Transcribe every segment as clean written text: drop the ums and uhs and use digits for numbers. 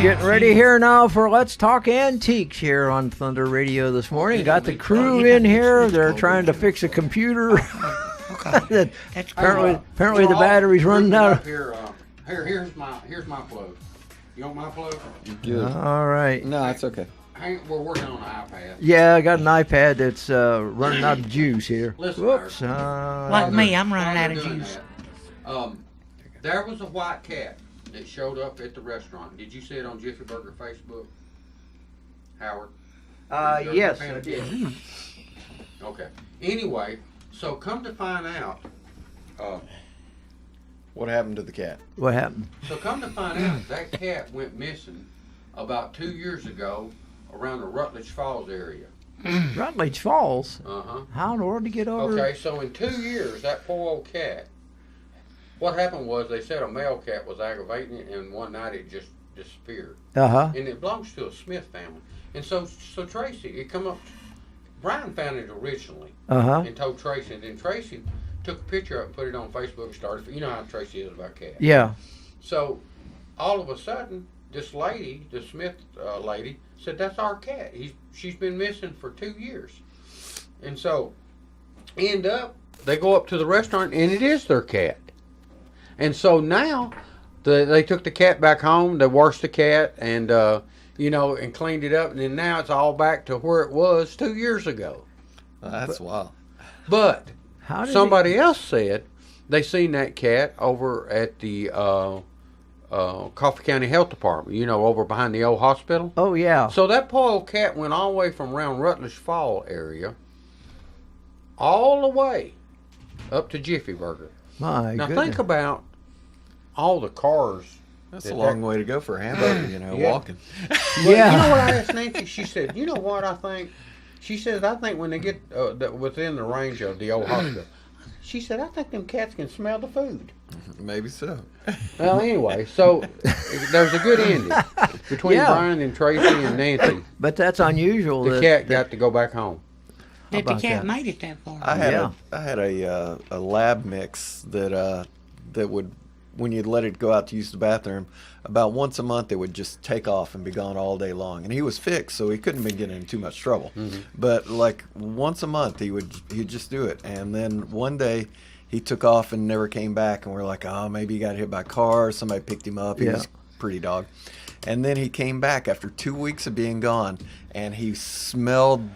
getting ready here now for Let's Talk Antiques here on Thunder Radio this morning. Got the crew in here. They're trying to fix a computer. Okay. apparently the battery's running out. Here's my plug. You want my plug? Good. All right. No, it's okay. We're working on an iPad. Yeah, I got an iPad that's running out of juice here. Listen, Whoops. Like me, I'm running out of juice. There was a white cat that showed up at the restaurant. Did you see it on Jiffy Burger Facebook, Howard? Yes, I did. Okay. Anyway, so come to find out. What happened to the cat? What happened? So come to find out, that cat went missing about 2 years ago around the Rutledge Falls area. Rutledge Falls? Uh-huh. How in the world to get over? Okay, so in 2 years, that poor old cat, what happened was they said a male cat was aggravating it, and one night it just disappeared. Uh-huh. And it belongs to a Smith family. And so Tracy, it come up, Brian found it originally and told Tracy, and then Tracy took a picture of it and put it on Facebook and started, you know how Tracy is about cats. Yeah. So all of a sudden, this lady, the Smith lady, said, that's our cat. She's been missing for 2 years. And so they go up to the restaurant, and it is their cat. And so now they took the cat back home. They washed the cat and, and cleaned it up. And then now it's all back to where it was 2 years ago. That's wild. But somebody else said they seen that cat over at the Coffee County Health Department, over behind the old hospital. Oh, yeah. So that poor old cat went all the way from around Rutledge Fall area all the way up to Jiffy Burger. My now goodness. think about all the cars. That's a long way to go for a hamburger, walking. Well, yeah. You know what I asked Nancy? She said, you know what I think? She says, I think when they get within the range of the old hospital, she said, I think them cats can smell the food. Maybe so. Well, anyway, so there's a good ending between Brian and Tracy and Nancy. But that's unusual. The cat got to go back home. That the cat made it that far. I had a lab mix that would, when you'd let it go out to use the bathroom, about once a month it would just take off and be gone all day long. And he was fixed, so he couldn't have been getting in too much trouble. Mm-hmm. But like once a month he'd just do it. And then one day he took off and never came back, and we're like, oh, maybe he got hit by a car or somebody picked him up. He was a pretty dog. And then he came back after 2 weeks of being gone, and he smelled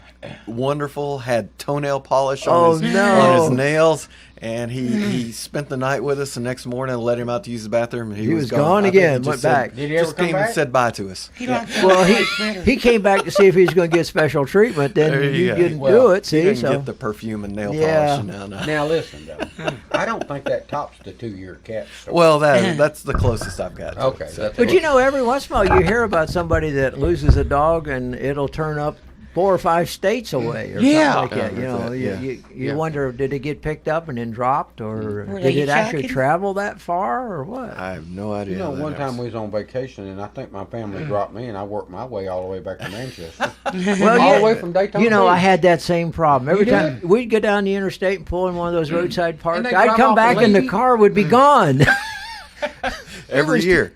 wonderful, had toenail polish on his nails, and he spent the night with us. The next morning, I let him out to use the bathroom, and he was gone again. Went back. Did he ever come came back? And said bye to us. He came back to see if he was going to get special treatment. Then you didn't do it. See, he didn't get the perfume and nail polish. No. Now listen, though, I don't think that tops the 2-year cat story. Well, that's the closest I've got. Okay, but every once in a while you hear about somebody that loses a dog, and it'll turn up 4 or 5 states away, or something like that. You wonder, did it get picked up and then dropped, or did it actually travel that far, or what? I have no idea. One time we was on vacation, and I think my family dropped me, and I worked my way all the way back to Manchester. All the way from Daytona. I had that same problem. Every time we'd go down the interstate and pull in one of those roadside parks, I'd come back and the car would be gone. Every year.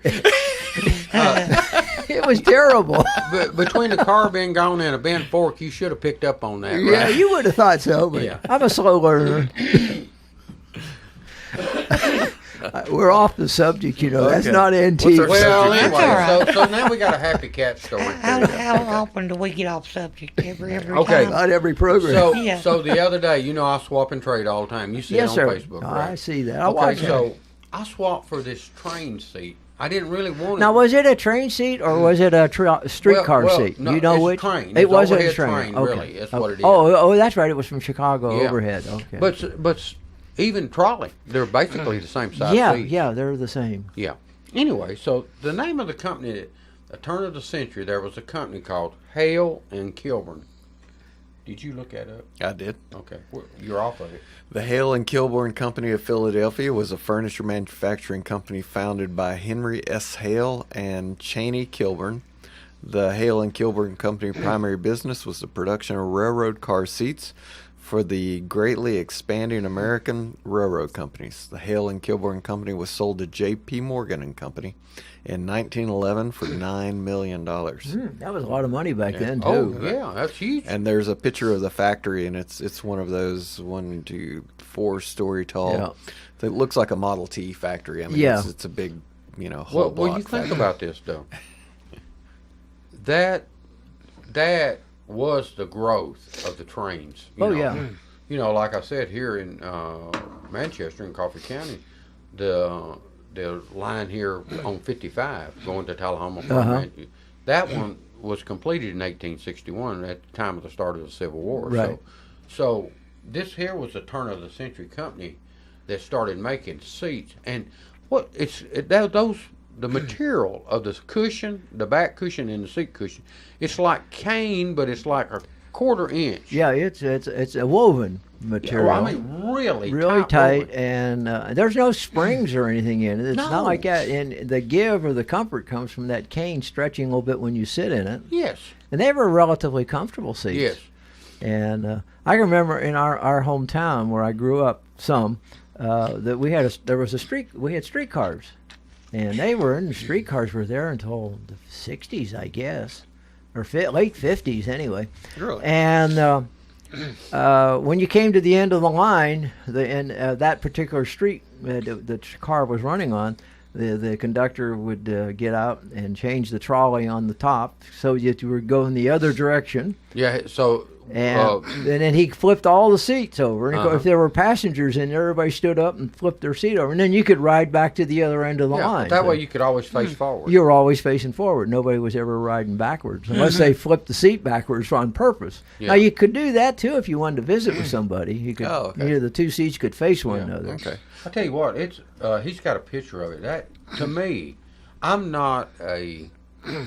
It was terrible. But between the car being gone and a bent fork, you should have picked up on that, right? Yeah, you would have thought so, but I'm a slow learner. We're off the subject, That's not antique. Well, anyway, so now we got a happy cat story. How often do we get off subject? Every okay. time? Not every program. So the other day, I swap and trade all the time. You see it on Facebook, right? I see that. I watch so I swapped for this train seat. I didn't really want it. Now, was it a train seat or was it a streetcar seat? No, you know it's which? Train. It wasn't a train. Okay. Really, that's what it is. Oh, that's right. It was from Chicago overhead. Okay. But even trolley, they're basically the same size. Yeah, they're the same. Yeah. Anyway, so the name of the company, at the turn of the century, there was a company called Hale and Kilburn. Did you look that up? I did. Okay. You're off of it. The Hale and Kilburn Company of Philadelphia was a furniture manufacturing company founded by Henry S. Hale and Cheney Kilburn. The Hale and Kilburn Company primary business was the production of railroad car seats for the greatly expanding American railroad companies. The Hale and Kilburn Company was sold to J.P. Morgan and Company in 1911 for $9 million. That was a lot of money back then, too. Oh, yeah, that's huge. And there's a picture of the factory, and it's one of those 1, 2, 4-story tall. Yeah. That looks like a Model T factory. I mean, Yeah. it's a big, Well, whole block you think factory. about this, though. That was the growth of the trains. You know. Yeah. You know, like I said, here in Manchester, in Coffee County, the line here on 55 going to Tullahoma, that one was completed in 1861 at the time of the start of the Civil War. Right. So this here was a turn of the century company that started making seats, and the material of the cushion, the back cushion and the seat cushion, it's like cane, but it's like a 1/4 inch. Yeah, it's a woven material. Well, I mean, really tight, woven. and there's no springs or anything in it. It's No. not like that. And the give or the comfort comes from that cane stretching a little bit when you sit in it. Yes. And they were relatively comfortable seats. Yes. And I can remember in our hometown where I grew up, that we had streetcars, and the streetcars were there until the 60s, I guess, or late 50s anyway. Really? And when you came to the end of the line, that particular street the car was running on, the conductor would get out and change the trolley on the top so that you were going the other direction. Yeah. So. And then he flipped all the seats over. And if there were passengers in there, everybody stood up and flipped their seat over. And then you could ride back to the other end of the line. That way you could always face forward. You were always facing forward. Nobody was ever riding backwards unless they flipped the seat backwards on purpose. Yeah. Now, you could do that, too, if you wanted to visit with somebody. You could, okay. the two seats could face one another. Okay. I tell you what, he's got a picture of it. That, to me, I'm not a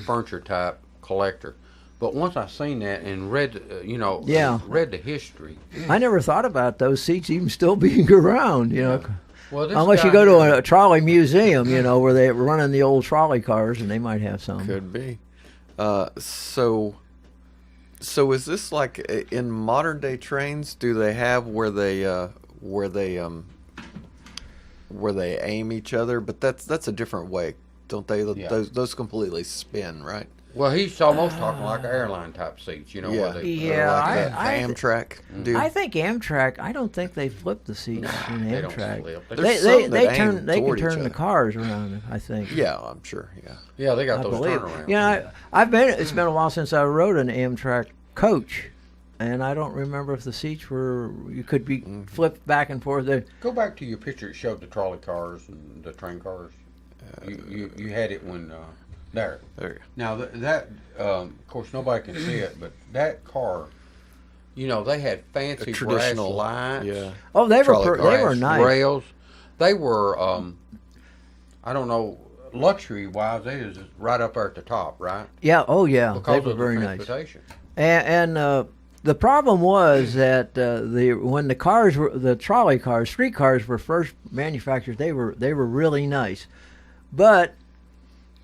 furniture type collector. But once I seen that and read, read the history. I never thought about those seats even still being around, Well, unless you go to a trolley museum, where they're running the old trolley cars, and they might have some. Could be. So is this like in modern day trains? Do they have where they aim each other? But that's a different way, don't they? Those completely spin, right? Well, he's almost talking like airline type seats, where they like the Amtrak do. I think Amtrak. I don't think they flip the seats in they don't Amtrak. flip. They can turn the cars around. I think. Yeah, I'm sure. Yeah. Yeah, they got I those believe. turnarounds. It's been a while since I rode an Amtrak coach, and I don't remember if the seats you could be flipped back and forth. Go back to your picture. It showed the trolley cars and the train cars. You had it when. There. Now that of course nobody can see it, but that car, they had fancy brass lights. Yeah. Oh, they were nice. Rails. They were I don't know, luxury wise, they was right up there at the top, right? Yeah. Oh, yeah. Because they were of very the nice. transportation. And the problem was that when the trolley cars, street cars were first manufactured, they were really nice, but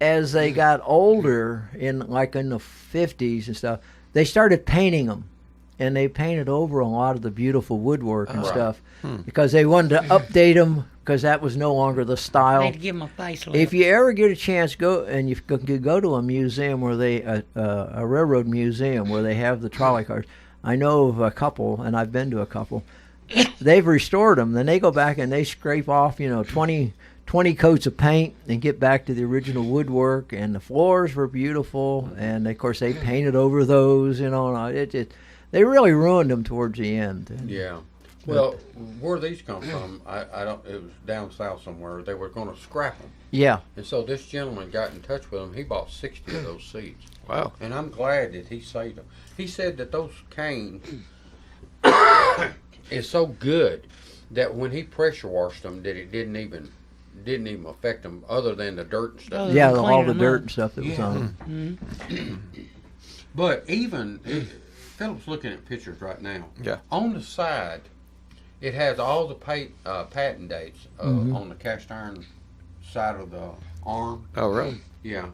as they got older, in the 50s and stuff, they started painting them, and they painted over a lot of the beautiful woodwork and stuff because they wanted to update them because that was no longer the style. They had to give them a facelift. If you ever get a chance, go to a museum where a railroad museum where they have the trolley cars. I know of a couple, and I've been to a couple. They've restored them. Then they go back and they scrape off, 20 coats of paint and get back to the original woodwork, and the floors were beautiful, and of course they painted over those, they really ruined them towards the end. Yeah. Well, where these come from, I don't. It was down south somewhere. They were going to scrap them. Yeah. And so this gentleman got in touch with them. He bought 60 of those seats. Wow. And I'm glad that he saved them. He said that those canes is so good that when he pressure washed them, that it didn't even affect them, other than the dirt and stuff. Yeah, all the dirt and stuff that was on them. But even Philip's looking at pictures right now. Yeah. On the side, it has all the patent dates on the cast iron side of the arm. Oh, really? Yeah.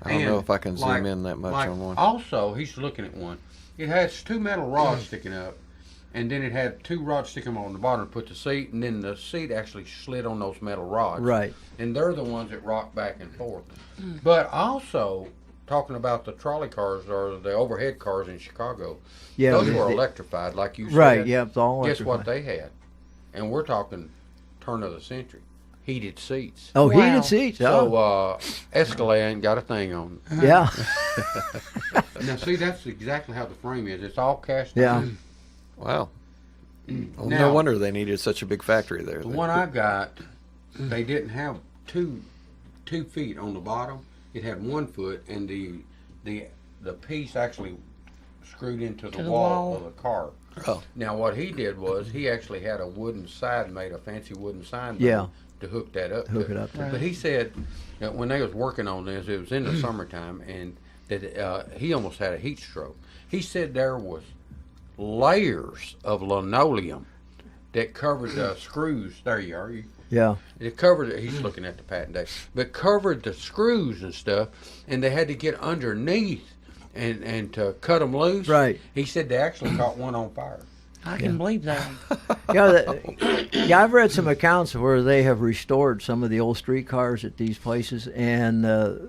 I don't know if I can zoom in that much on one. Also, he's looking at one. It has 2 metal rods sticking up, and then it had 2 rods sticking on the bottom to put the seat, and then the seat actually slid on those metal rods. Right. And they're the ones that rock back and forth. But also, talking about the trolley cars or the overhead cars in Chicago, those were electrified, like you said. Right, yeah, it's all Guess what electrified. they had? And we're talking turn of the century. Heated seats. Oh, Wow. heated seats. Oh. So Escalade ain't got a thing on it. Yeah. Now, see, that's exactly how the frame is. It's all cast Yeah. iron. Wow. Well, Now, no wonder they needed such a big factory there. the one I got, they didn't have two feet on the bottom. It had 1 foot, and the piece actually screwed into the wall of the car. Oh. Now, what he did was he actually had a wooden side made, a fancy wooden sign Yeah. to hook that up. Hook to. it up to. But he said that when they was working on this, it was in the summertime, and that he almost had a heat stroke. He said there was layers of linoleum that covered the screws. There you are. Yeah. It covered it. He's looking at the patent day, but covered the screws and stuff, and they had to get underneath and to cut them loose. Right. He said they actually caught one on fire. I can believe that. Yeah, I've read some accounts where they have restored some of the old streetcars at these places, and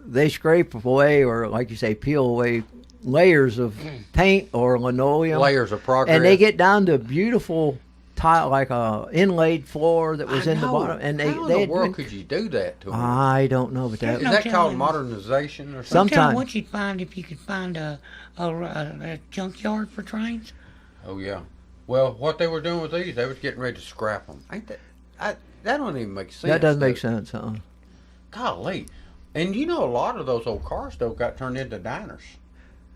they scrape away, or like you say, peel away layers of paint or linoleum. Layers of progress. And they get down to beautiful tile, like a inlaid floor that was I in the know. bottom. And How in the world could you do that to them? I don't know, but Is no that called telling. modernization or something? Some- Tell Sometime. me what you'd find if you could find a junkyard for trains. Oh yeah. Well, what they were doing with these, they was getting ready to scrap them. Ain't that? That don't even make sense. that doesn't make does it? sense, huh? Golly. And you know, a lot of those old cars though got turned into diners.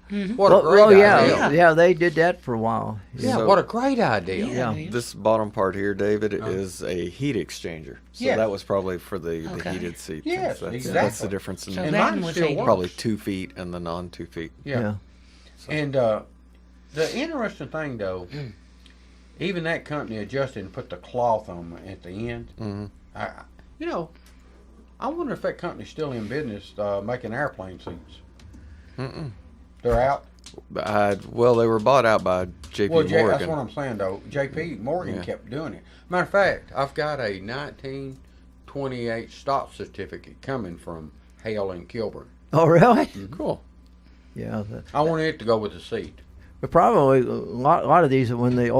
Mhm. What a great idea. yeah, they did that for a while. Yeah, So- what a great idea. Yeah. it is. This bottom part here, David, is a heat exchanger. So Yeah. that was probably for the Okay. heated seats. Yes, that's, exactly. That's the difference in So And that mine was still a- works. probably 2 feet and the non 2 feet. Yeah. And the interesting thing though, even that company adjusted and put the cloth on them at the end. Mm-hmm. You know, I wonder if that company's still in business making airplane seats. Mm-mm. They're out. Well, they were bought out by J.P. Well, that's Morgan. what I'm saying though. J.P. Morgan Yeah. kept doing it. Matter of fact, I've got a 1928 stop certificate coming from Hale and Kilburn. Oh, really? Cool. Yeah. I wanted it to go with the seat. But probably a lot of these, when the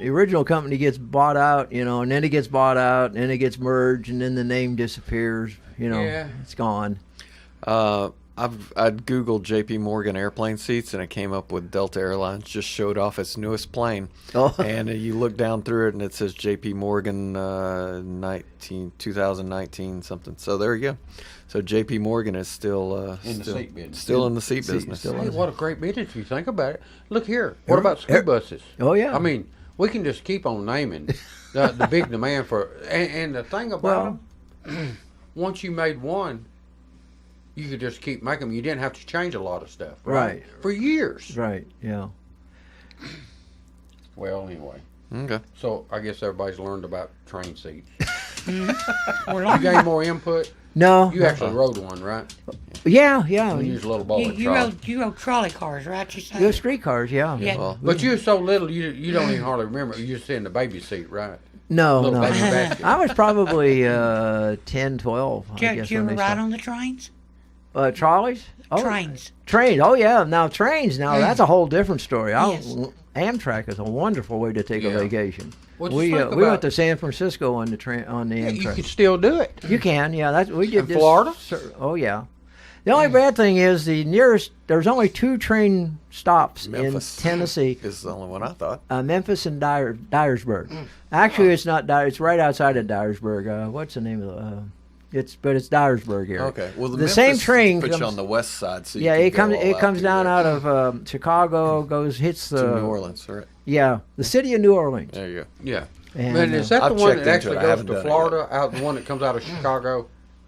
original company gets bought out, and then it gets bought out, and then it gets merged, and then the name disappears. Yeah. It's gone. I'd Googled J.P. Morgan airplane seats, and it came up with Delta Airlines just showed off its newest plane. Oh. And you look down through it, and it says J.P. Morgan 2019 something. So there you go. So J.P. Morgan is still In the seat business. Still in the seat Seat- business. still Hey, what a great business if you think about it. Look here. What about school buses? Oh, yeah. I mean, we can just keep on naming the big demand for. And the thing about them, once you made one, you could just keep making them. You didn't have to change a lot of stuff. Right. For years. Right. Yeah. Well, anyway. Okay. So I guess everybody's learned about train seats. We're You like, gained more input. No. You actually rode one, right? Yeah. Yeah. You used a little boy you rode trolley cars, right? You Go say? streetcars. Yeah. Yeah. Well, But you were so little, you don't even hardly remember. You just sit in the baby seat, right? No. Little No. baby basket. I was probably 10, 12. I Did guess you when ever they ride started. on the trains? Trolleys? Oh, Trains. Trains. Oh, yeah. Now, trains. Now, that's a whole different story. Yes. Amtrak is a wonderful way to take Yeah. a vacation. Well, just We think we went about- to San Francisco on the Yeah, you Amtrak. could still do it. You can, yeah. That's we did In this. Florida? Oh yeah. The only bad thing is the nearest. There's only 2 train stops Memphis. in Tennessee: is the only one I thought. Memphis and Dyersburg. Actually, it's not. It's right outside of Dyersburg. What's the name of the? It's Dyersburg area. Okay. Well, the Memphis same train puts you comes on the west side. So you Yeah, can it go comes. all It out comes through down there. out of Chicago, hits the to New Orleans, right? Yeah, the city of New Orleans. There you go. Yeah. And, But is that the I've one checked that into actually it. I goes haven't to done it Florida? Out the one that comes out of Chicago?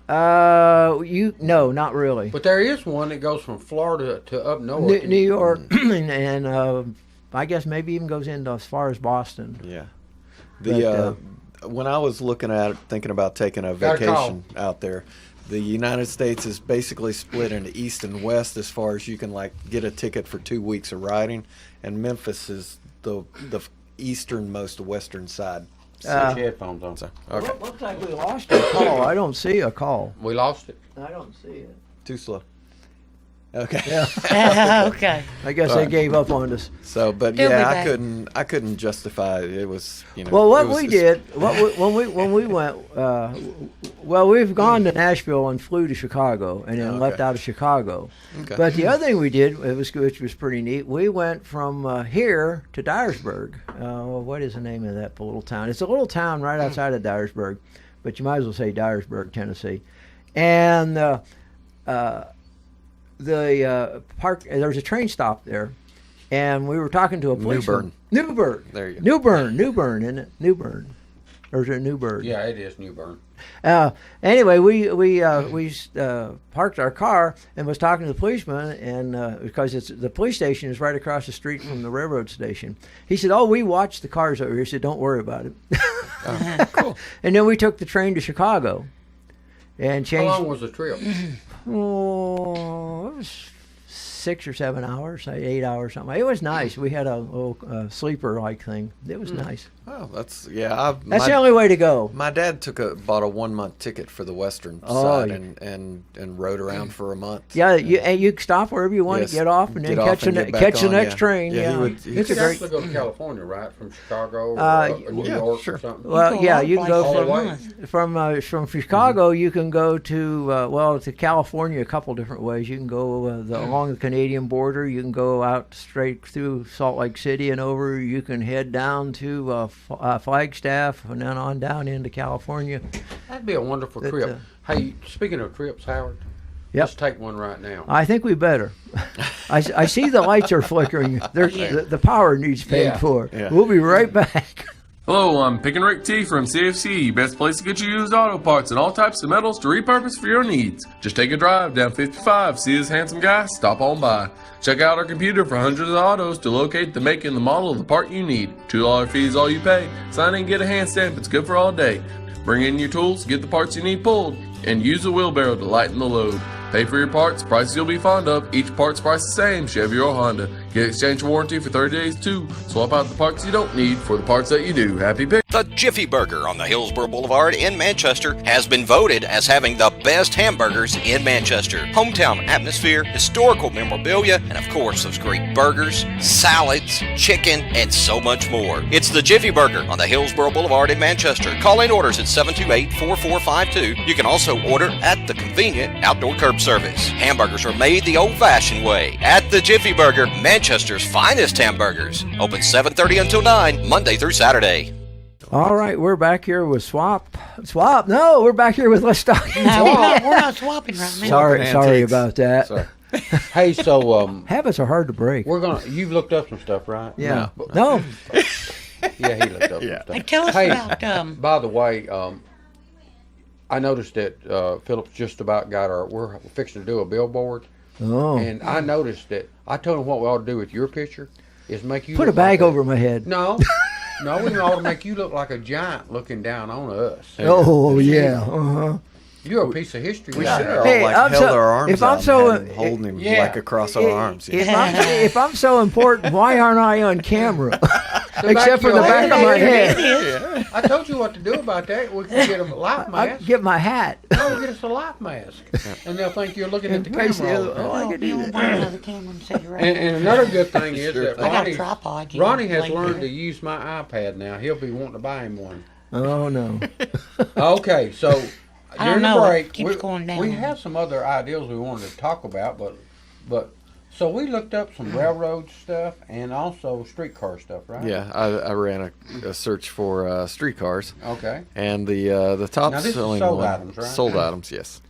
No, not really. But there is one that goes from Florida to up north. New York, and I guess maybe even goes into as far as Boston. Yeah. But, When I was looking at it, thinking about taking a Got a call. vacation out there, the United States is basically split into east and west as far as you can like get a ticket for 2 weeks of riding, and Memphis is the easternmost western side. Put your headphones on. So, okay, Well, looks like we lost a call. I don't see a call. We lost it. I don't see it. too slow. Okay. Okay. I guess they gave up on us. So, but They'll be yeah, back. I couldn't justify it. It was, Well, what it was we just- did, when we went, well, we've gone to Nashville and flew to Chicago, and then Okay. left out of Chicago. Okay. But the other thing we did, which was pretty neat, we went from here to Dyersburg. What is the name of that little town? It's a little town right outside of Dyersburg, but you might as well say Dyersburg, Tennessee. And the park, there's a train stop there, and we were talking to a policeman. Newburgh. There you go. Newbern, isn't it? Newbern. Or is it Newburgh? Yeah, it is New Bern. Anyway, we parked our car and was talking to the policeman, and because the police station is right across the street from the railroad station. He said, "Oh, we watch the cars over here." He said, "Don't worry about it." Cool. And then we took the train to Chicago, and How changed. long was the trip? Oh, it was 6 or 7 hours, 8 hours, something. It was nice. We had a little sleeper-like thing. It was nice. Oh, that's That's the only way to go. My dad bought a 1-month ticket for the western side and rode around for a month. Yeah, you can stop wherever you want Yes, to get off, and then get off catch and the get back catch the on, next yeah. train. Yeah, Yeah, he would- it's You a could great. actually go to California, right? From Chicago or New yeah, York sure. or something. Well, go yeah, all you can places go all the way. from Chicago. You can go to California a couple different ways. You can go along the Canadian border. You can go out straight through Salt Lake City and over. You can head down to Flagstaff and then on down into California. That'd be a wonderful That, trip. Hey, speaking of trips, Howard, Yep. let's take one right now. I think we better. I see the lights are flickering. The power needs paid Yeah. for. Yeah. We'll be right back. Hello, I'm Pick and Rick T from CFC, best place to get you used auto parts and all types of metals to repurpose for your needs. Just take a drive down 55, see this handsome guy, stop on by. Check out our computer for hundreds of autos to locate the make and the model of the part you need. $2 fee is all you pay. Sign in and get a hand stamp, it's good for all day. Bring in your tools, get the parts you need pulled, and use a wheelbarrow to lighten the load. Pay for your parts, prices you'll be fond of. Each part's price the same, Chevy or Honda. Get exchange warranty for 30 days too. Swap out the parts you don't need for the parts that you do. Happy pick. The Jiffy Burger on the Hillsborough Boulevard in Manchester has been voted as having the best hamburgers in Manchester. Hometown atmosphere, historical memorabilia, and of course those great burgers, salads, chicken, and so much more. It's the Jiffy Burger on the Hillsborough Boulevard in Manchester. Call in orders at 728-4452. You can also order at the convenient outdoor curb service. Hamburgers are made the old-fashioned way at the Jiffy Burger, Manchester's finest hamburgers. Open 7:30 until 9, Monday through Saturday. All right, we're back here with Swap. No, we're back here with Let's Talk. No, we're not swapping right now. Sorry Antiques. about that. Sorry. Hey, so Habits are hard to break. you've looked up some stuff, right? Yeah. No. Yeah, he looked up some Hey, stuff. tell us Hey, about by the way, I noticed that Phillips just about we're fixing to do a billboard, Oh. and I noticed that I told him what we ought to do with your picture is make you Put a look bag like over my head. No, we ought to make you look like a giant looking down on us. Oh, yeah. Uh-huh. You're a piece of history. We guy. should have Hey, all I'm held so- our arms if I'm out so- and had him holding him yeah. like across our arms. If I'm so important, why aren't I on camera? The Except back for the of your back of my head. head. I told you what to do about that. We can get a life I mask. get my hat. No, we'll get us a life mask, and they'll think you're looking at the Face camera. All the the time. other- I Oh, could do you that. bring another camera and set it right And another good thing is that I got a tripod. You Ronnie can has lay learned there. to use my iPad now. He'll be wanting to buy him one. Oh, no. Okay, so I during don't the know, it break, keeps going down. we have some other ideas we wanted to talk about, but so we looked up some railroad stuff and also streetcar stuff, right? Yeah, I ran a search for streetcars, Okay. and the top Now, this is selling sold one, items, right? sold items, yes,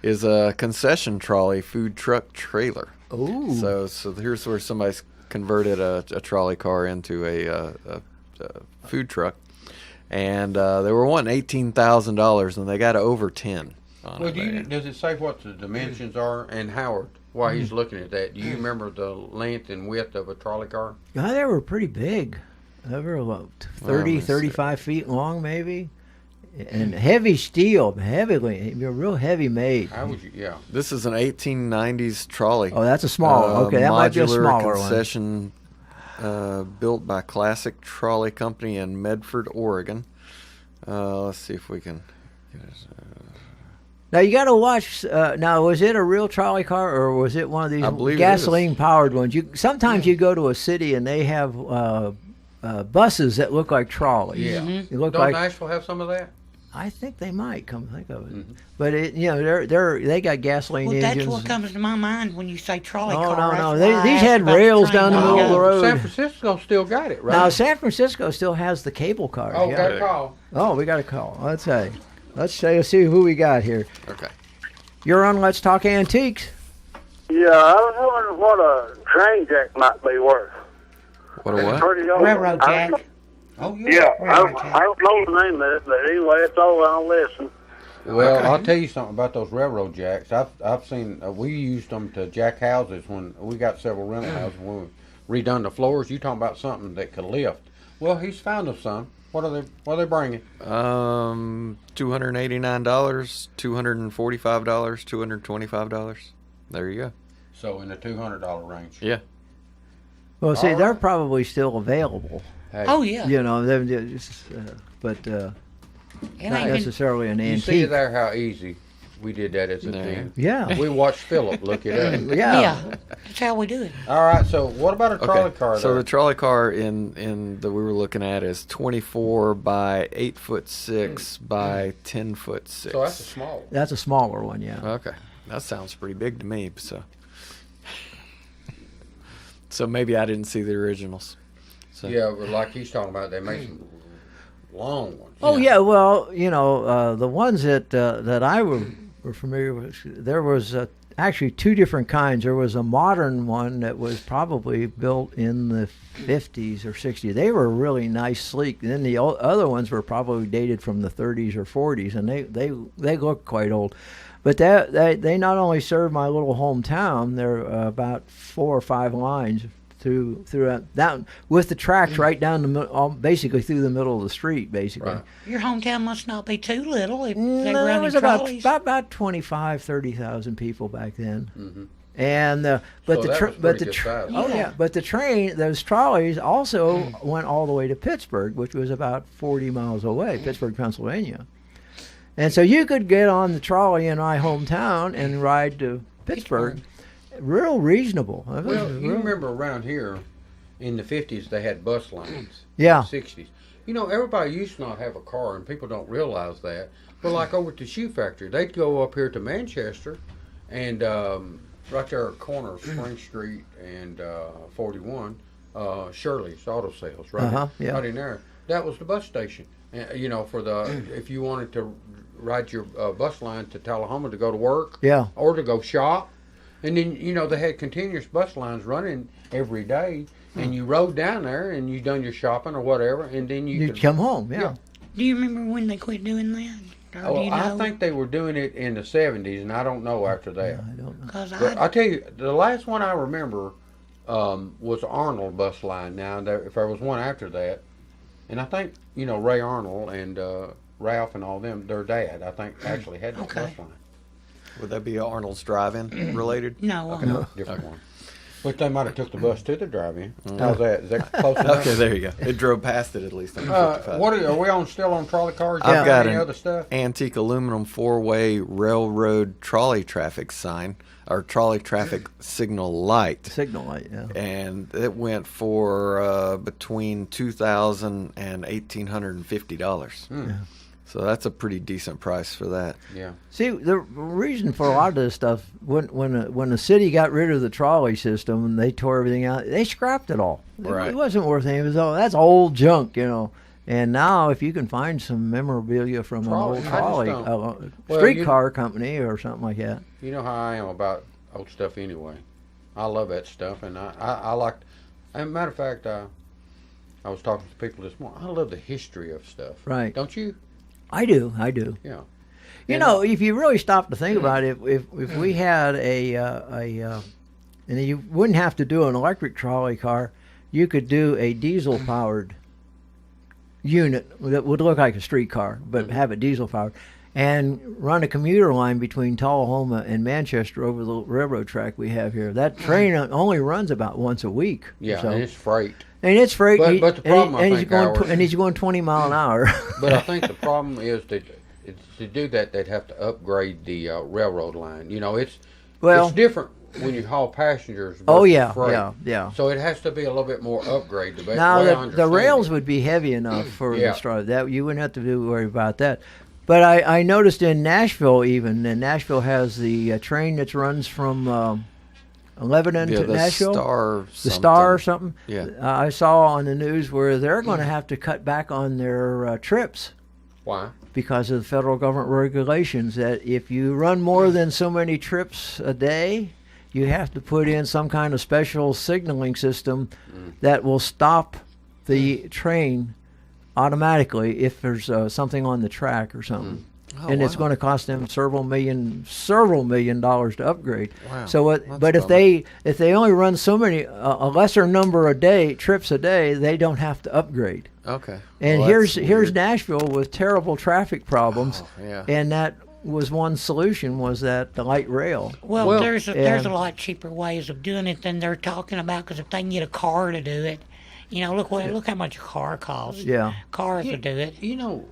is a concession trolley food truck trailer. Ooh. So here's where somebody's converted a trolley car into a food truck, and they were wanting $18,000, and they got over 10. On Well, it. does it say what the dimensions are? And Howard, while he's looking at that, do you remember the length and width of a trolley car? Yeah, they were pretty big. They were about 30, Well, let's see. 35 feet long, maybe. And heavy steel, real heavy made. How would you? Yeah. This is an 1890s trolley. Oh, that's a small one. Okay, that might be a modular smaller one. concession built by Classic Trolley Company in Medford, Oregon. Let's see if we can. Now you got to watch. Now, was it a real trolley car or was it one of these gasoline-powered ones? Sometimes you go to a city and they have buses that look like trolleys. Yeah. They look Don't like, Nashville have some of that? I think they might. Come to think of it, but they got gasoline engines. That's what comes to my mind when you say trolley Oh, car. no. That's why I These asked had about the rails train. down the middle of the road. San Francisco still got it, right? Now San Francisco still has the cable cars. Oh, yeah. got a call. Oh, we got a call. Let's see who we got here. Okay. You're on Let's Talk Antiques. Yeah, I was wondering what a train jack might be worth. What a what? Pretty old. Railroad jack. Oh, Yeah, I don't know the name of it, but anyway, it's all I'll listen. Well, I'll tell you something about those railroad jacks. I've seen we used them to jack houses when we got several rental houses when we redone the floors. You talking about something that could lift? Well, he's found us some. What are they bringing? $289, $245, $225. There you go. So in the $200 range. Yeah. Well, see, All they're right. probably still available. Hey, Oh yeah. You know, but It not ain't been, necessarily an you antique. see there how easy we did that as a Yeah. team. Yeah. We watched Philip look it up. Yeah. that's how we do it. All right. So what about a trolley car? So there? the trolley car in that we were looking at is 24 by 8'6" by 10'6". So that's a small one. That's a smaller one, yeah. Okay, that sounds pretty big to me. So maybe I didn't see the originals. So. Yeah, but like he's talking about, they make some long ones. Oh yeah, well, the ones that I were familiar with, there was actually two different kinds. There was a modern one that was probably built in the 50s or 60s. They were really nice, sleek. And then the other ones were probably dated from the 30s or 40s, and they look quite old. But they not only serve my little hometown, they're about 4 or 5 lines throughout down with the tracks right down the middle, basically through the middle of the street, basically. Right. Your hometown must not be too little if they No, run it was trolleys. about 25, 30,000 people back then. Mm-hmm. And So but that was pretty good size. oh yeah, but those trolleys also went all the way to Pittsburgh, which was about 40 miles away, Pittsburgh, Pennsylvania. And so you could get on the trolley in my hometown and ride to Pittsburgh. Real reasonable. Well, you remember around here in the 50s they had bus lines. Yeah. 60s. Everybody used to not have a car, and people don't realize that. But like over at the shoe factory, they'd go up here to Manchester, and right there at the corner of Spring Street and 41, Shirley's Auto Sales, right? Yeah. Right in there. That was the bus station. For if you wanted to ride your bus line to Tullahoma to go to work, Yeah. or to go shop. And then, they had continuous bus lines running every day, and you rode down there and you done your shopping or whatever, and then you You'd could come home, yeah. Do you remember when they quit doing that? Or do you know? I think they were doing it in the 70s, and I don't know after that. I don't know. 'Cause But I tell you, the last one I remember was Arnold bus line. Now, if there was one after that, and I think, Ray Arnold and Ralph and all them, their dad, I think, actually had that Okay. bus line. Would that be Arnold's Drive-In related? No. No, different one. But they might have took the bus to the drive-in. How's that? Is that close enough? Okay, there you go. It drove past it at least. On 55. What are we still on trolley cars? I've got any an other stuff? antique aluminum 4-way railroad trolley traffic sign or trolley traffic signal light, Signal light, yeah. and it went for between $2,000 and $1,850. Hmm. So that's a pretty decent price for that. Yeah. See, the reason for a lot of this stuff, when the city got rid of the trolley system and they tore everything out, they scrapped it all. Right. It wasn't worth anything. It was all, that's old junk, And now, if you can find some memorabilia from an old trolley, Well, streetcar company or something like that. You know how I am about old stuff anyway. I love that stuff, and I like. As a matter of fact, I was talking to people this morning. I love the history of stuff. Right. Don't you? I do. Yeah. If you really stop to think about it, if we had and you wouldn't have to do an electric trolley car, you could do a diesel-powered unit that would look like a streetcar, but have it diesel-powered. and run a commuter line between Tullahoma and Manchester over the railroad track we have here. That train only runs about once a week. Yeah, so. and it's freight. And it's freight. But the problem, I think, and he's going 20 mile an hour. But I think the problem is that to do that, they'd have to upgrade the railroad line. You know, it's different when you haul passengers. Versus freight. yeah. So it has to be a little bit more upgrade. Now the rails would be heavy enough for the straw. That you wouldn't have to worry about that. But I noticed in Nashville, even, and Nashville has the train that runs from Lebanon to Nashville. The Star or something. Yeah. I saw on the news where they're going to have to cut back on their trips. Why? Because of the federal government regulations that if you run more than so many trips a day, you have to put in some kind of special signaling system that will stop the train automatically if there's something on the track or something. And it's going to cost them several million dollars to upgrade. Wow. So, but if they only run so many a lesser number of trips a day, they don't have to upgrade. Okay. And here's Nashville with terrible traffic problems, yeah. and that was one solution, was that the light rail. Well, there's a lot cheaper ways of doing it than they're talking about, because if they can get a car to do it, you know, look how much a car costs. Yeah. Cars to do it. You know,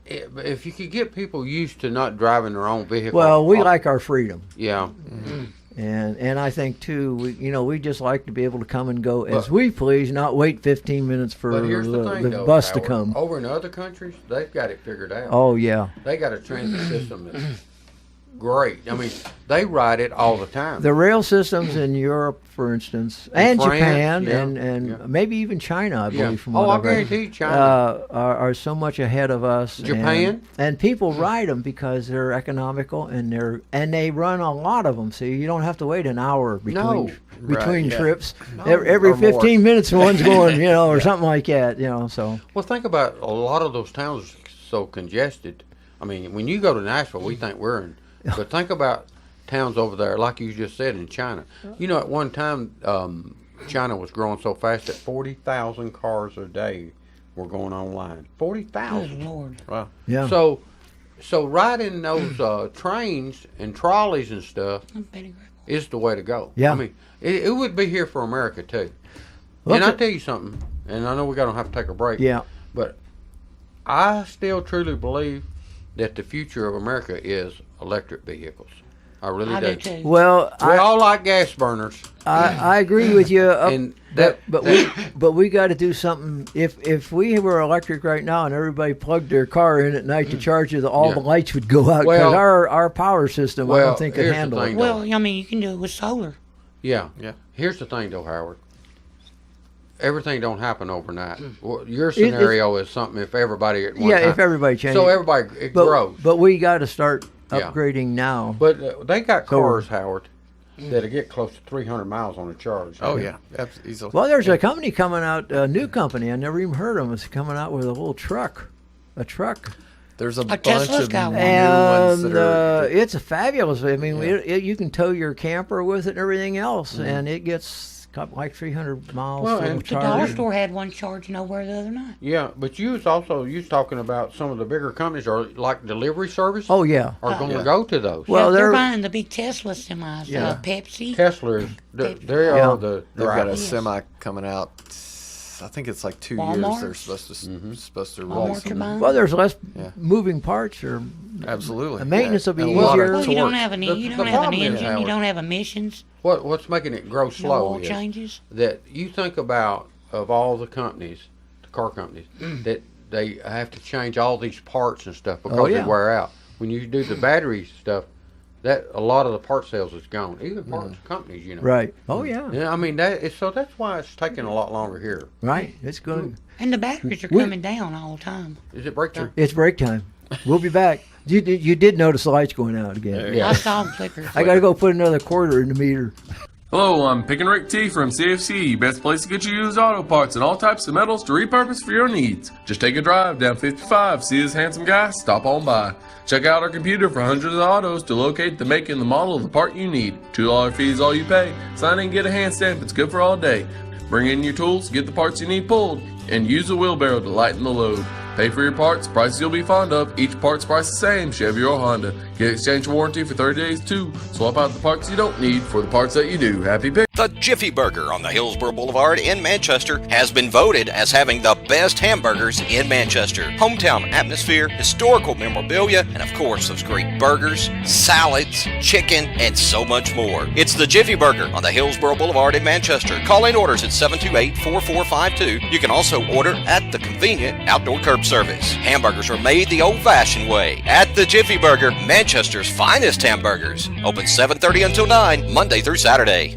if you could get people used to not driving their own vehicle. Well, we like our freedom. Yeah. Mm-hmm. And I think too, we just like to be able to come and go as we please, not wait 15 minutes for the bus to come. Over in other countries, they've got it figured out. Oh yeah. They got a transit system that's great. I mean, they ride it all the time. The rail systems in Europe, for instance, and France, Japan, and maybe even China, I believe. From I what I've read, guarantee China are so much ahead of us. Japan, and people ride them because they're economical and they run a lot of them, so you don't have to wait an hour between trips. Every 15 minutes, one's going, or something like that, So well, think about a lot of those towns so congested. I mean, when you go to Nashville, we think we're in. But think about towns over there, like you just said, in China. You know, at one time, China was growing so fast that 40,000 cars a day were going online. 40,000. Good Lord. Wow. Yeah. So riding those trains and trolleys and stuff is the way to go. Yeah. I mean, it would be here for America, too. And I'll tell you something, and I know we're going to have to take a break. Yeah. But I still truly believe that the future of America is electric vehicles. I really do. Too. Well, we all like gas burners. I agree with you. And but we got to do something. If we were electric right now and everybody plugged their car in at night to charge it, all the lights would go out because our power system I don't think could handle it. Well, I mean, you can do it with solar. Yeah. Here's the thing, though, Howard. Everything don't happen overnight. Well, your scenario is something if everybody at one time. If everybody changes. So everybody grows. But we got to start upgrading now. But they got cars, Howard, that'll get close to 300 miles on a charge. Oh yeah, easily. Well, there's a company coming out, a new company. I never even heard of them. It's coming out with a little truck, There's a bunch Tesla's of got new one. ones that are. It's a fabulous. I mean, you can tow your camper with it and everything else, and it gets like 300 miles. Well, and The dollar store had one charging over the other night. Yeah, but you was talking about some of the bigger companies are like delivery service. Oh yeah, are going to go to those. Well, they're buying the big Tesla semis. Pepsi. Tesla is they are the They've got a drivers. semi coming out. I think it's like 2 Walmart? years. They're supposed to Walmart release you're them. buying? well, there's less moving parts, or Absolutely. the maintenance will be And a lot of easier. Well, you don't torque. have an The you don't have an problem is, engine. You Howard, don't have emissions. What's making it grow No slow oil is changes. that you think about of all the companies, the car companies, that they have to change all these parts and stuff because they wear out. When you do the battery stuff, that a lot of the part sales is gone. Even parts companies, Right. Oh yeah. Yeah, I mean so that's why it's taking a lot longer here. Right. It's good. And the batteries are coming down all the time. Is it break time? It's break time. We'll be back. You did notice the lights going out again. Yeah. I saw them flicker. I got to go put another quarter in the meter. Hello, I'm Pickin' Rick T from CFC, best place to get you used auto parts and all types of metals to repurpose for your needs. Just take a drive down 55, see this handsome guy, stop on by. Check out our computer for hundreds of autos to locate the make and the model of the part you need. $2 fee is all you pay. Sign in and get a hand stamp, it's good for all day. Bring in your tools, get the parts you need pulled, and use a wheelbarrow to lighten the load. Pay for your parts, prices you'll be fond of. Each part's price the same, Chevy or Honda. Get exchange warranty for 30 days too. Swap out the parts you don't need for the parts that you do. Happy pick. The Jiffy Burger on the Hillsborough Boulevard in Manchester has been voted as having the best hamburgers in Manchester. Hometown atmosphere, historical memorabilia, and of course those great burgers, salads, chicken, and so much more. It's the Jiffy Burger on the Hillsborough Boulevard in Manchester. Call in orders at 728-4452. You can also order at the convenient outdoor curb service. Hamburgers are made the old-fashioned way at the Jiffy Burger, Manchester's finest hamburgers. Open 7:30 until 9, Monday through Saturday.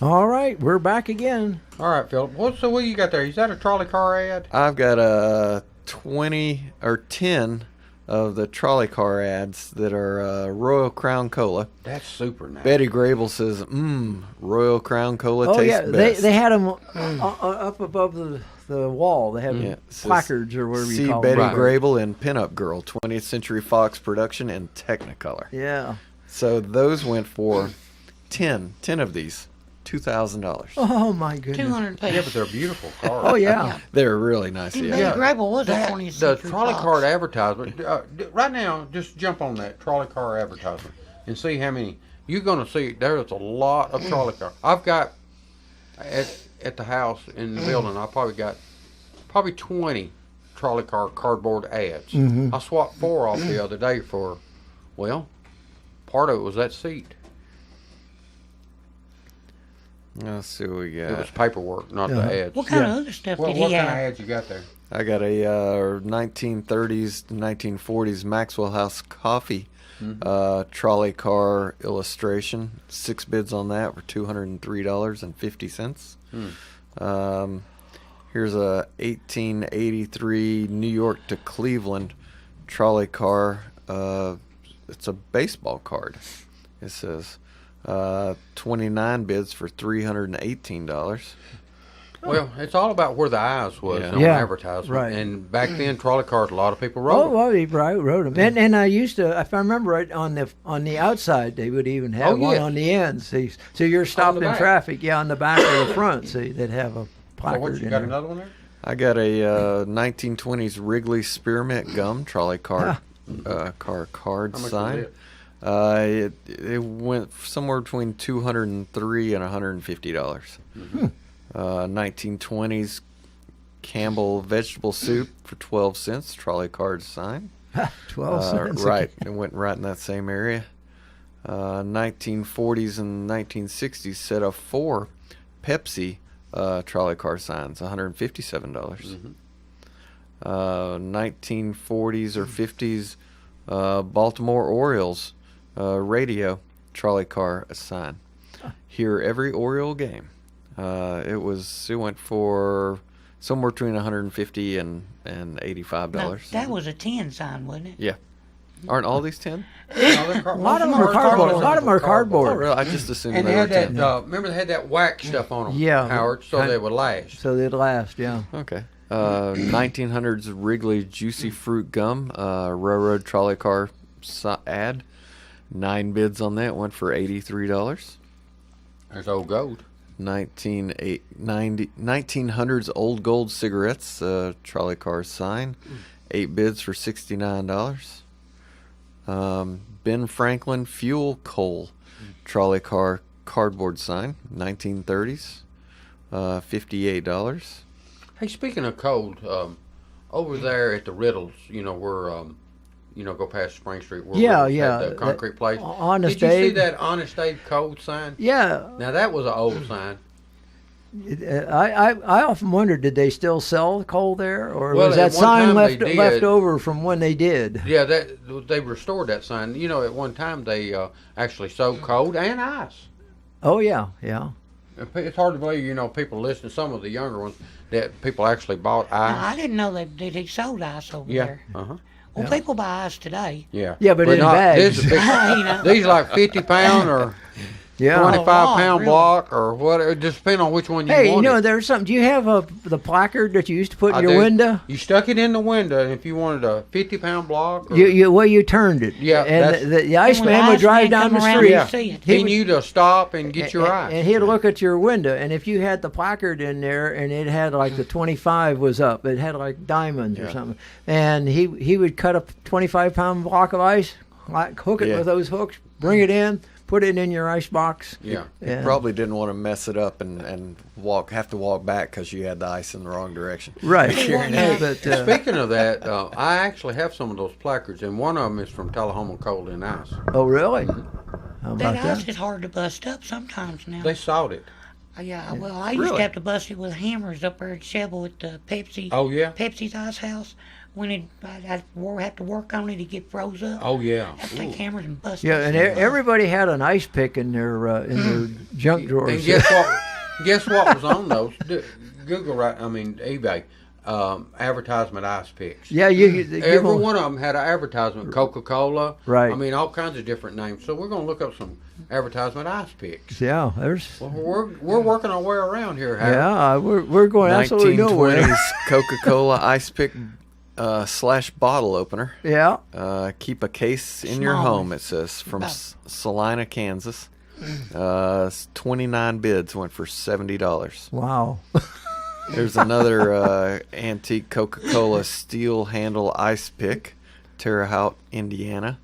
All right, we're back again. All right, Philip. What you got there? Is that a trolley car ad? I've got 20 or 10 of the trolley car ads that are Royal Crown Cola. That's super nice. Betty Grable says, Royal Crown Cola tastes yeah, best. they had them up above the wall. They have placards or whatever you call them. See them. Betty Grable and Pinup Girl, 20th Century Fox production and Technicolor. Yeah. So those went for 10 of these. $2,000. Oh my goodness! 200 Yeah, but they're beautiful cars. Oh yeah, they're really nice. See, Yeah. Betty Grable was a 20th The century trolley Fox. car advertisement. Right now, just jump on that trolley car advertisement and see how many. You're going to see there's a lot of trolley cars. I've got at the house in the building. I probably 20 trolley car cardboard ads. Mm-hmm. I swapped 4 off the other day for, well, part of it was that seat. Let's see what we got. It was paperwork, not the ads. What kind of other stuff What did kind he of have? ads you got there? I got a 1930s to 1940s Maxwell House coffee trolley car illustration. 6 bids on that for $203.50. Here's a 1883 New York to Cleveland trolley car. It's a baseball card. It says 29 bids for $318. Well, it's all about where the eyes was on Yeah, advertisement. right. And back then, trolley cars, a lot of people rode Oh, them. well, he wrote them, and I used to, if I remember right, on the outside they would even have one yeah. on the end. See, so you're stopped in back. traffic, on the back or the front. See, they'd have a So placard what, you in got there. another one there? I got a 1920s Wrigley Spearmint Gum trolley car card How much sign. was It went somewhere between $203 and $150. 1920s Campbell vegetable soup for 12 cents. Trolley card sign. 12 cents. Right, it went right in that same area. 1940s and 1960s set of 4 Pepsi trolley car signs, $157. 1940s or 50s Baltimore Orioles radio trolley car sign. Hear every Oriole game. It went for somewhere between $150 and $85. Now, that was a 10 sign, wasn't it? Yeah. Aren't all these 10? A lot of them are cardboard. A lot of them are Oh, cardboard. really? I just assumed And they they were had 10. that, remember they had that wax stuff on them, Yeah. Howard, so they would last. So they'd last. Yeah. Okay. 1900s Wrigley Juicy Fruit Gum, railroad trolley car ad. 9 bids on that, went for $83. There's old gold. 1900s Old Gold cigarettes, trolley car sign. 8 bids for $69. Ben Franklin Fuel Coal trolley car cardboard sign, 1930s, $58. Hey, speaking of cold, over there at the Riddles, where go past Spring Street, where Riddles had the concrete place. Honest Did you see Abe. that Honest Abe cold sign? Yeah. Now that was an old sign. I often wondered, did they still sell coal there, or Well, was at that one sign time left they left did. over from when they did? Yeah, they restored that sign. At one time they actually sold cold and ice. Oh yeah, yeah. It's hard to believe, people listen. Some of the younger ones that people actually bought Now, I ice. didn't know they sold ice over Yeah. there. Uh huh. Well, people buy ice today. Yeah. Yeah, but in not, bags. This is big, You know. These like 50-pound or Yeah. 25-pound really? block or what? It just depends on which one you Hey, wanted. there's something. Do you have the placard that you used to put in I your do. window? You stuck it in the window, and if you wanted a 50-pound block, or, You turned it. Yeah, that's- And the And when Iceman the would drive Iceman down the come around, street. you see it. He he would- knew to stop and get your ice. And he'd look at your window, and if you had the placard in there, and it had like the 25 was up, it had like diamonds or something, and he would cut a 25-pound block of ice, like hook it Yeah. with those hooks, bring it in, put it in your ice box. Yeah. and- Probably didn't want to mess it up and have to walk back because you had the ice in the wrong direction. Right. Carrying it. But, Speaking of that, I actually have some of those placards, and one of them is from Tullahoma Coal and Ice. oh, really? How about That ice that? is hard to bust up sometimes now. They sawed it. Yeah, well, I used to have to bust it with hammers up there at Shelby with the Pepsi. Oh, yeah? Pepsi's ice house. When I'd have to work on it to get froze up. Oh, yeah. I'd take hammers and bust Yeah, it. and everybody had an ice pick in their junk And drawers. guess what was on those? Google, eBay, advertisement ice picks. Yeah, you give Every them- one of them had an advertisement, Coca-Cola. Right. I mean, all kinds of different names. So we're going to look up some advertisement ice picks. Yeah, there's. Well, we're working our way around here, Howard. Yeah, we're going absolutely nowhere. 1920s Coca-Cola ice pick / bottle opener. Yeah. Keep a case in your Small home, one. it says, from About- Salina, Kansas. 29 bids went for $70. Wow. There's another antique Coca-Cola steel handle ice pick, Terre Haute, Indiana.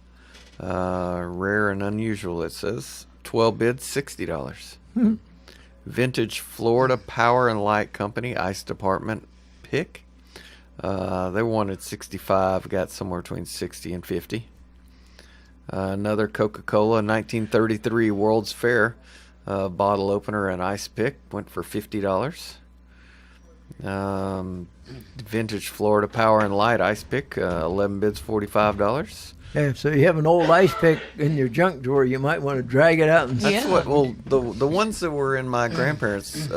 Rare and unusual, it says. 12 bids, $60. Vintage Florida Power and Light Company ice department pick. They wanted 65, got somewhere between 60 and 50. Another Coca-Cola 1933 World's Fair bottle opener and ice pick went for $50. Vintage Florida Power and Light ice pick, 11 bids, $45. Yeah, so you have an old ice pick in your junk drawer, you might want to drag it out and That's what. Well, the ones that were in my grandparents'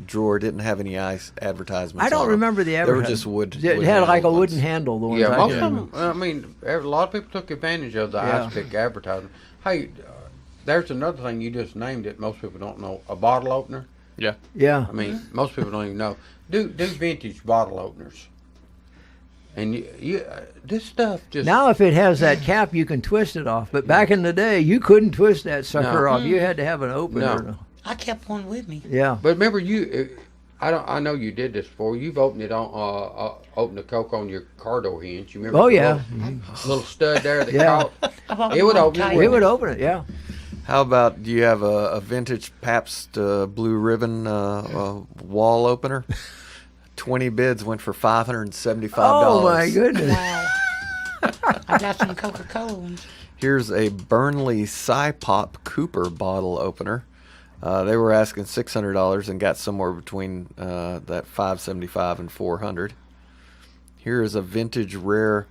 drawer didn't have any ice advertisements. I don't on them. remember the They were advertisement. just wood. It wood had like a handled wooden ones. handle. The ones Yeah, I most can of remember. them. I mean, a lot of people took advantage of the Yeah. ice pick advertisement. Hey, there's another thing you just named it. Most people don't know. A bottle opener. Yeah. Yeah. I mean, most people don't even know. Do vintage bottle openers. And this stuff just Now, if it has that cap, you can twist it off. But back in the day, you couldn't twist that sucker No. off. You had to have an opener. No. I kept one with me. Yeah. But remember, I know you did this before. You've opened it on opened the Coke on your car door hinge. You remember? Oh, the yeah. little stud there that Yeah. caught. It would open it. It would open it, yeah. How about, do you have a vintage Pabst Blue Ribbon wall opener? 20 bids went for $575. Oh, my goodness. Wow. I got some Coca-Cola ones. Here's a Burnley Cy-Pop Cooper bottle opener. They were asking $600 and got somewhere between that $575 and $400. Here is a vintage rare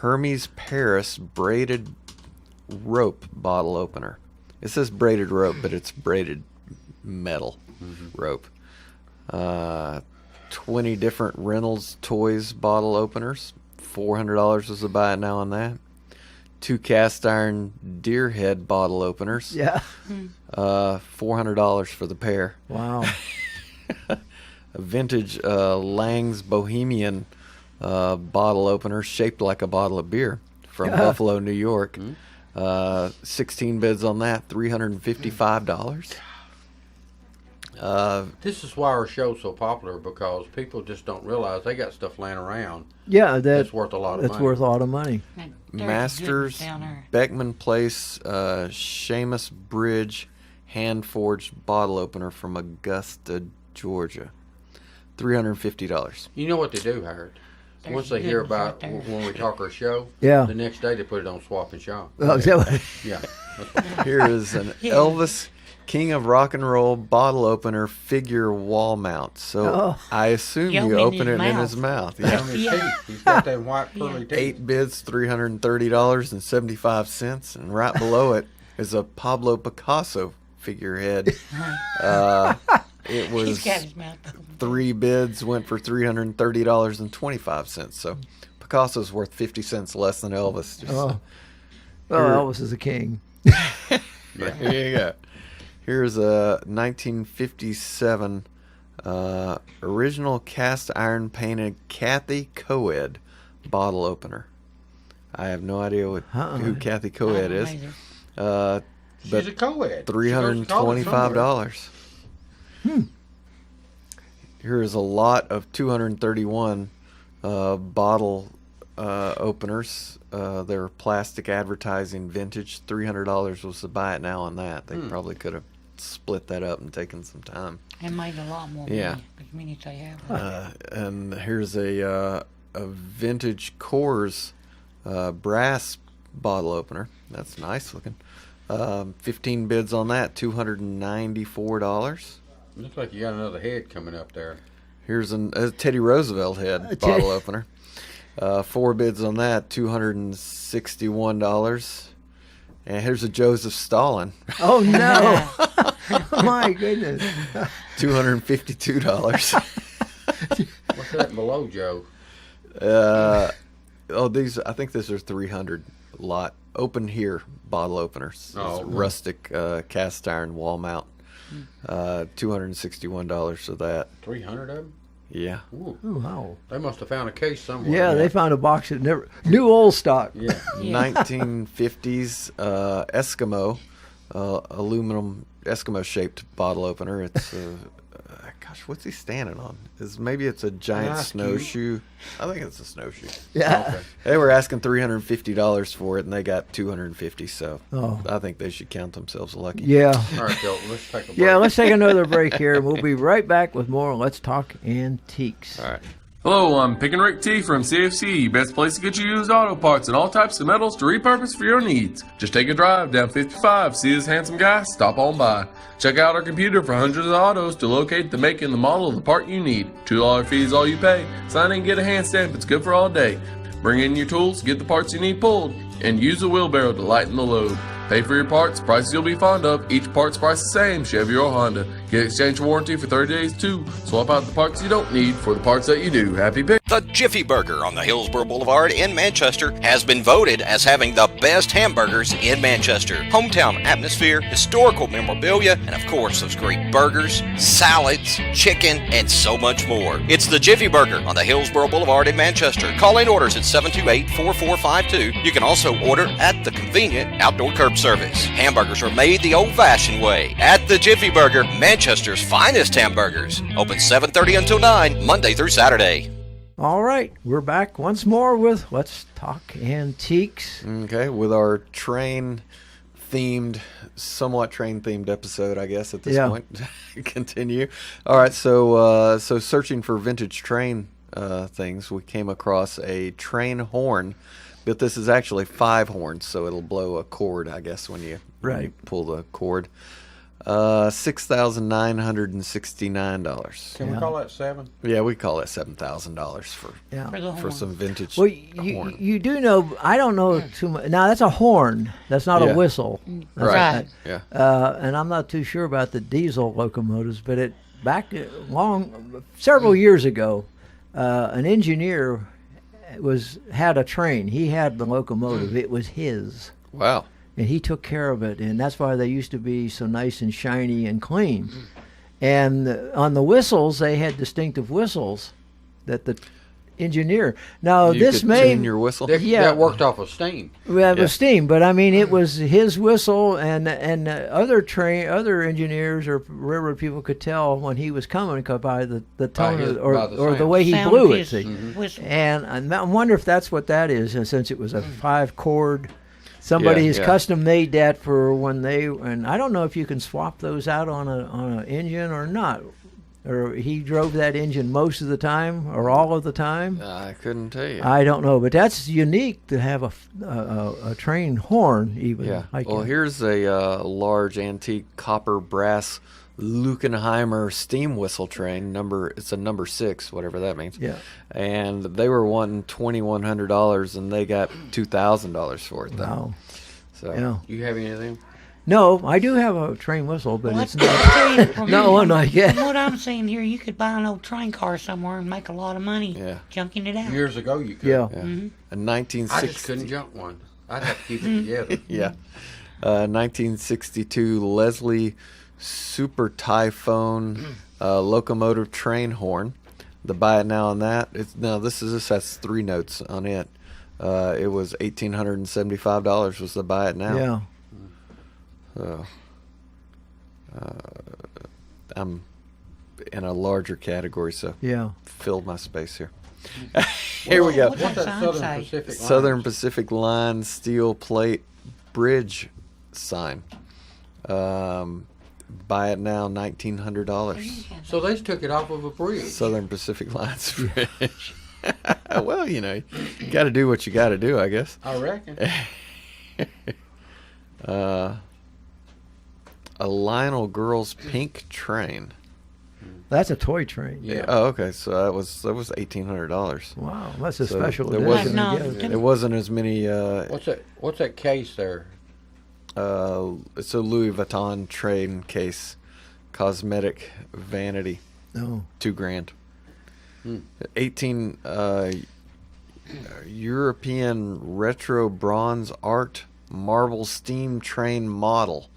Hermes Paris braided rope bottle opener. It says braided rope, but it's braided metal rope. 20 different Reynolds Toys bottle openers. $400 was the buy it now on that. 2 cast iron deer head bottle openers. Yeah. $400 for the pair. Wow. A vintage Lang's Bohemian bottle opener shaped like a bottle of beer from Buffalo, New York. 16 bids on that, $355. This is why our show's so popular, because people just don't realize they got stuff laying around Yeah, that's worth a lot of that's money. worth a lot of money. Man, there's Masters goodness down there. Beckman Place Seamus Bridge hand forged bottle opener from Augusta, Georgia. $350. You know what they do, Howard? There's Once they hear goodness about right there. when we talk our show, Yeah. the next day they put it on Swap and Shop. Oh, is that what- Yeah. Here is an Elvis King of Rock and Roll bottle opener figure wall mount. So Oh. I assume You you open open his it in mouth. his mouth. On Yeah. his Yeah. teeth. He's got that white pearly teeth. 8 bids, $330.75, and right below it is a Pablo Picasso figurehead. It He's was got his mouth open. 3 bids, went for $330.25. So Picasso's worth 50 cents less than Elvis. Just Oh. Well, Elvis is a king. Here you go. Here's a 1957 original cast iron painted Kathy Coed bottle opener. I have no idea who Kathy Coed is. She's a co-ed. $325. Here's a lot of 231 bottle openers. They're plastic advertising vintage. $300 was to buy it now on that. They probably could have split that up and taken some time. And made a lot more money. As many as they have. And here's a vintage Coors brass bottle opener. That's nice looking. 15 bids on that, $294. Looks like you got another head coming up there. Here's a Teddy Roosevelt head bottle opener. 4 bids on that, $261. And here's a Joseph Stalin. Oh no! My goodness. $252. What's that below, Joe? These, I think these are 300 lot open here bottle openers. Rustic cast iron wall mount. $261 for that. 300 of them? Yeah. Ooh. Oh, wow. They must have found a case somewhere. Yeah, they found a box that never new old stock. Yeah. 1950s Eskimo aluminum Eskimo shaped bottle opener. It's gosh, what's he standing on? Maybe it's a giant snowshoe. I think it's a snowshoe. Yeah. Okay. They were asking $350 for it, and they got $250. So I think they should count themselves lucky. Yeah. All right, Joe, let's take a break. Yeah, let's take another break here, and we'll be right back with more Let's Talk Antiques. All right. Hello, I'm Pick and Rick T from CFC, best place to get you used auto parts and all types of metals to repurpose for your needs. Just take a drive down 55, see this handsome guy, stop on by. Check out our computer for hundreds of autos to locate the make and the model of the part you need. $2 fee is all you pay. Sign in and get a hand stamp, it's good for all day. Bring in your tools, get the parts you need pulled, and use a wheelbarrow to lighten the load. Pay for your parts, prices you'll be fond of. Each part's price the same, Chevy or Honda. Get exchange warranty for 30 days too. Swap out the parts you don't need for the parts that you do. Happy pick. The Jiffy Burger on the Hillsborough Boulevard in Manchester has been voted as having the best hamburgers in Manchester. Hometown atmosphere, historical memorabilia, and of course those great burgers, salads, chicken, and so much more. It's the Jiffy Burger on the Hillsborough Boulevard in Manchester. Call in orders at 728-4452. You can also order at the convenient outdoor curb service. Hamburgers are made the old-fashioned way at the Jiffy Burger, Manchester's finest hamburgers. Open 7:30 until 9, Monday through Saturday. All right, we're back once more with Let's Talk Antiques. Okay, with our somewhat train-themed episode, I guess, at this point. Continue. All right, so searching for vintage train things, we came across a train horn. But this is actually 5 horns, so it'll blow a cord, I guess, when you pull the cord. $6,969. Can we call that 7? Yeah, we call that $7,000 for some vintage horn. You do know, I don't know too much. Now, that's a horn. That's not a whistle. That's right. Yeah. And I'm not too sure about the diesel locomotives, but several years ago, an engineer had a train. He had the locomotive. It was his. Wow. And he took care of it, and that's why they used to be so nice and shiny and clean. And on the whistles, they had distinctive whistles that the enginener. Now you this could may tune your whistle. That worked off of steam. Well, it was steam, but I mean it was his whistle, and other engineers or railroad people could tell when he was coming by the tone or the way he blew it. And I wonder if that's what that is, and since it was a 5-chord. Somebody has custom made that for when and I don't know if you can swap those out on an engine or not. Or he drove that engine most of the time or all of the time. I couldn't tell you. I don't know, but that's unique to have a train horn even. Yeah. Well, here's a large antique copper brass Luckenheimer steam whistle train. It's a number 6, whatever that means. Yeah. And they were wanting $2,100, and they got $2,000 for it. Though. Wow. So You have any of them? No, I do have a train whistle, but it's not. Not yet. From what I'm seeing here, you could buy an old train car somewhere and make a lot of money junking it out. Years ago, you could. Yeah. A 1960. I just couldn't junk one. I'd have to keep it together. Yeah. 1962 Leslie Super Typhoon locomotive train horn. The buy it now on that. This has 3 notes on it. It was $1,875 was the buy it now. Yeah. I'm in a larger category, so filled my space here. Here we go. What's What's that that sign Southern say? Pacific line? Southern Pacific Line steel plate bridge sign. Buy it now, $1,900. So they took it off of a bridge. Southern Pacific Line's bridge. Well, you got to do what you got to do, I guess. I reckon. A Lionel Girls pink train. That's a toy train. Yeah. Oh, okay. So that was $1,800. Wow, that's a So special there edition. wasn't- Yeah. It wasn't as many. What's that case there? It's a Louis Vuitton train case, cosmetic vanity, No. $2,000. 18 European retro bronze art marble steam train model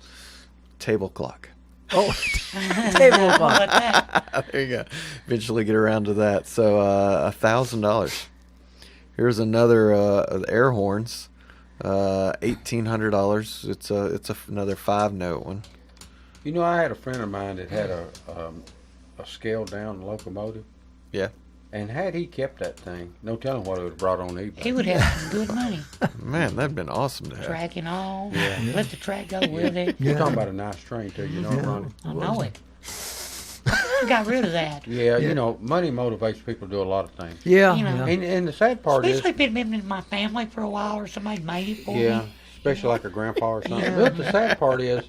table clock. Oh, table clock. What that? There you go. Eventually get around to that. So $1,000. Here's another air horns. $1,800. It's another 5-note one. You know, I had a friend of mine that had a scaled down locomotive. Yeah. And had he kept that thing, no telling what it would have brought on eBay. He would have some good money. Man, that'd been awesome to have. Track and all. Let the track go with it. You're talking about a nice train too, you know, Ronnie? I know it. I got rid of that. Yeah, you know, money motivates people to do a lot of things. Yeah. You know, yeah. And the sad part Especially if it's been in my family for a while or somebody made it for yeah, me. especially like a grandpa or something. But the sad part is,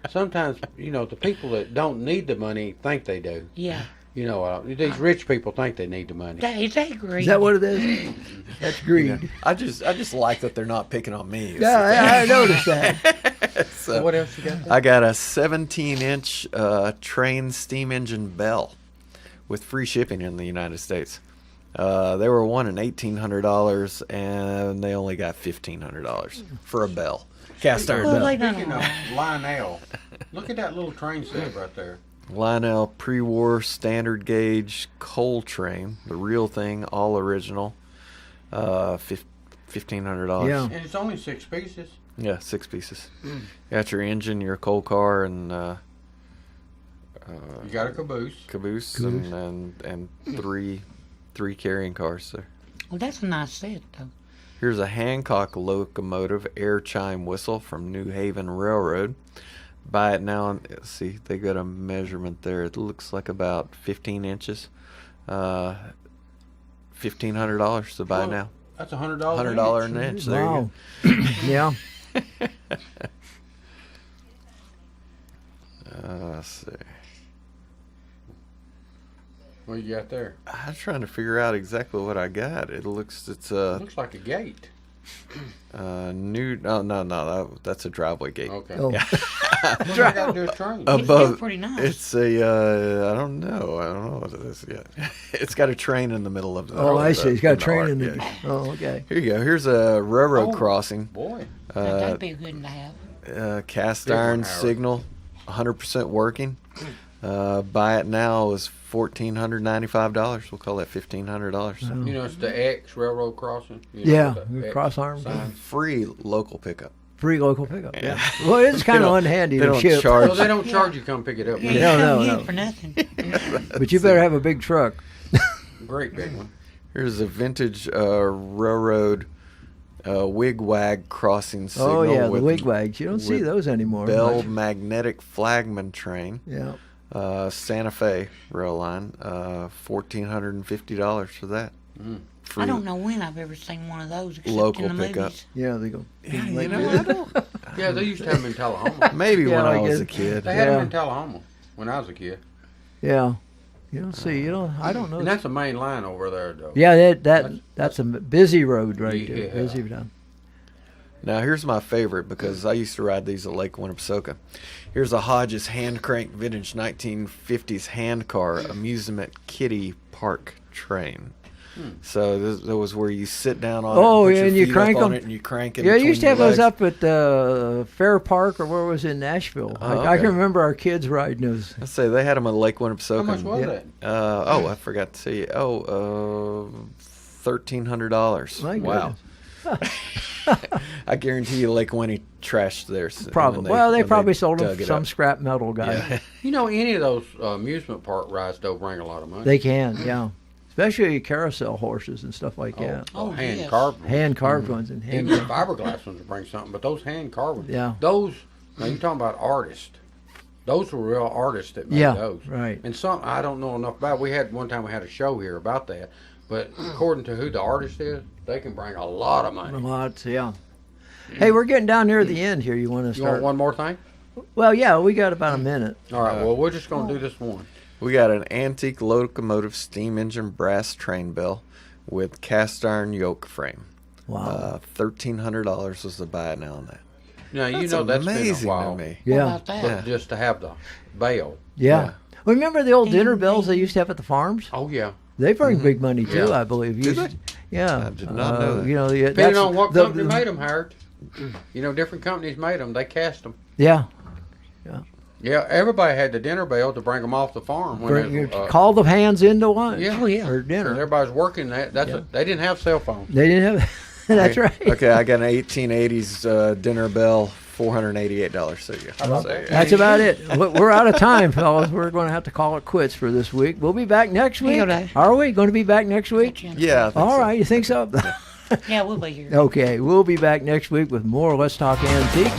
sometimes, you know, the people that don't need the money think they do. Yeah. You know, these rich people think they need the money. Is that great? Is that what it is? That's greed. I just like that they're not picking on me. Yeah, I noticed that. So, What else you got there? I got a 17-inch train steam engine bell with free shipping in the United States. They were wanting $1,800, and they only got $1,500 for a bell. Cast iron Well, bell. they done Speaking all of right. Lionel, look at that little train set right there. Lionel pre-war standard gauge coal train, the real thing, all original. $1,500. Yeah. And it's only 6 pieces. Yeah, 6 pieces. Got your engine, your coal car, and You got a caboose. caboose, and three carrying cars there. Well, that's a nice set, though. Here's a Hancock locomotive air chime whistle from New Haven Railroad. Buy it now. See, they got a measurement there. It looks like about 15 inches. $1,500 to buy now. That's $100. $100 an inch. There Wow. you Yeah. go. Let's see. What you got there? I'm trying to figure out exactly what I got. It's Looks like a gate. new. No, that's a driveway gate. Okay. Oh. What do I got to do with train? It's still pretty nice. It's a I don't know what it is yet. It's got a train in the middle of the. Oh, I see. It's got a the train arc, in the. yeah. Oh, okay. Here you go. Here's a railroad Oh. crossing. Boy. That'd be a good one to have. Cast Big one, iron Howard. signal, 100% working. Buy it now is $1,495. We'll call that $1,500. You know, it's the X railroad crossing. You Yeah, know, the X cross arms. sign. Free local pickup. Free local pickup. Yeah. Well, it's kind of don't- unhandy they to don't ship, charge- So they don't charge you to come pick it up. Yeah, man. No, you no, don't no. use it for nothing. but you better have a big truck. Great big one. Here's a vintage railroad wigwag crossing signal. Oh yeah, the with wigwags. You don't see with those anymore. Bell much. magnetic flagman train. Yeah. Santa Fe rail line. $1,450 for that. Free I don't know when I've ever seen one of those except local in the pickup. movies. Yeah, they go. Yeah, like you know, this. I don't. Yeah, they used to have them in Tullahoma. Maybe Yeah, when I like was it. a kid. They had them Yeah. in Tullahoma when I was a kid. Yeah. You don't see. You don't. I don't know. And that's a main line over there, though. Yeah, that's a busy road right there. Yeah. Busy town. Now here's my favorite because I used to ride these at Lake Winnepesaukah. Here's a Hodges hand crank vintage 1950s hand car amusement kiddie park train. So that was where you sit down on Oh, it, put yeah, your and you feet crank up on 'em. it, and you crank it. Yeah, you between used to have your those legs. up at Fair Park or where was it in Nashville. Oh, I can okay. remember our kids riding those. I say they had them at Lake Winnipesaukee. How much was that? I forgot to see. $1,300. My Wow. I guarantee you, Lake Winnie trashed theirs. Probably. They probably sold them to some scrap metal guy. Yeah. You know, any of those amusement park rides don't bring a lot of money. They can, yeah. Especially carousel horses and stuff like that. Hand yes. carved ones. Hand carved ones and hand Even the fiberglass ones will bring something, but those hand carved ones, Yeah. those, now you're talking about artists. Those were real artists that made Yeah, those. right. And some, I don't know enough about. One time we had a show here about that, but according to who the artist is, they can bring a lot of money. Lots, yeah. Hey, we're getting down near the end here. You want to You want start? one more thing? Well, yeah, we got about a minute. All right, well, we're just going to do this one. We got an antique locomotive steam engine brass train bell with cast iron yoke frame. Wow. $1,300 was the buy now on that. Now, you That's know that's amazing been a while. to me. What Yeah. about that? Yeah. Just to have the bale. Yeah. Yeah. Remember the old dinner bells they used to have at the farms? Oh, yeah. They bring big money too, Yeah. I believe. Do they? Yeah. I did not know that. You know, Depending on what company made them, Howard. You know, different companies made them. They cast them. Yeah. Yeah, everybody had the dinner bell to bring them off the farm. Call the hands into lunch. Yeah. Oh, yeah. Or Because dinner. everybody's working that. They didn't have cell phones. They didn't have. That's right. Okay, I got an 1880s dinner bell, $488. So yeah. That's about it. We're out of time, fellas. We're going to have to call it quits for this week. We'll be back next week. Okay. Are we going to be back next week? Yeah. I think All so. right. You think so? Yeah, we'll be here. Okay. We'll be back next week with more Let's Talk Antique.